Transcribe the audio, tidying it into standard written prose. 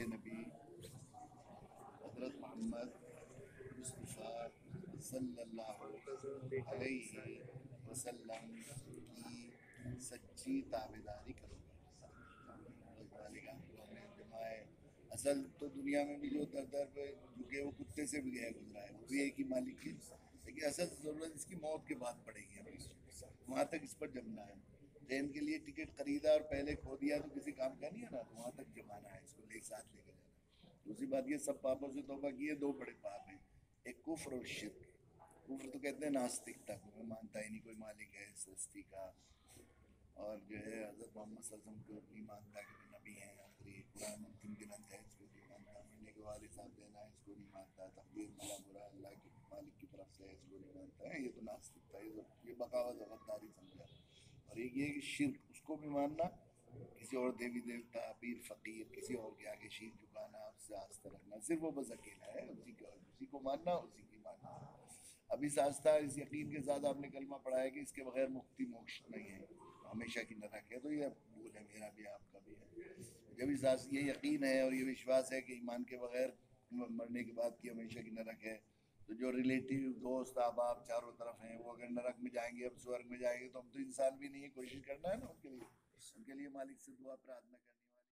नबी हज़रत मोहम्मद मुस्तफ़ा सल्लल्लाहु अलैहि वसल्लम की सच्ची ताबेदारी करोगे। असल तो दुनिया में भी जो दर दर पे झुके वो कुत्ते से भी गया गुजरा है, वो भी एक ही मालिक की, लेकिन असल जरूरत इसकी मौत के बाद पड़ेगी हमें, वहां तक इस पर जमना है। ट्रेन के लिए टिकट खरीदा और पहले खो दिया तो किसी काम का नहीं है ना, तो वहां तक जमाना है, इसको एक साथ लेके जाना। दूसरी बात, ये सब पापों से तौबा की है, दो बड़े पाप हैं, एक कुफ्र और शिर्क। कुफ्र तो कहते हैं नास्तिकता को, मैं मानता ही नहीं कोई मालिक है सृष्टि का, और जो है हज़रत मोहम्मद सल्लल्लाहु अलैहि वसल्लम को नहीं मानता कि वो नबी हैं, आखिरी कुरान अंतिम गिरंत है, इसको नहीं मानता, मरने के बाद हिसाब देना है, इसको नहीं मानता, तकदीर भला बुरा अल्लाह के मालिक की तरफ से है, इसको नहीं मानता है, ये तो नास्तिकता, ये बगावत और गद्दारी समझा। और एक ये कि शिर्क, उसको भी मानना, किसी और देवी देवता पीर फकीर किसी और के आगे शीर झुकाना, उससे आस्था रखना, सिर्फ वो बस अकेला है, उसी को मानना, उसी की मानना। अब इस आस्था इस यकीन के साथ आपने कलमा पढ़ा है कि इसके बगैर मुक्ति मोक्ष नहीं है, हमेशा की नरक है, तो ये भूल है, मेरा भी आपका भी है। जब इस ये यकीन है और ये विश्वास है कि ईमान के बगैर मरने के बाद की हमेशा की नरक है, तो जो रिलेटिव दोस्त अहबाब चारों तरफ हैं वो अगर नरक में जाएंगे, अब स्वर्ग में जाएंगे, तो हम तो इंसान भी नहीं है, कोशिश करना है ना उनके लिए मालिक से दुआ प्रार्थना करनी है।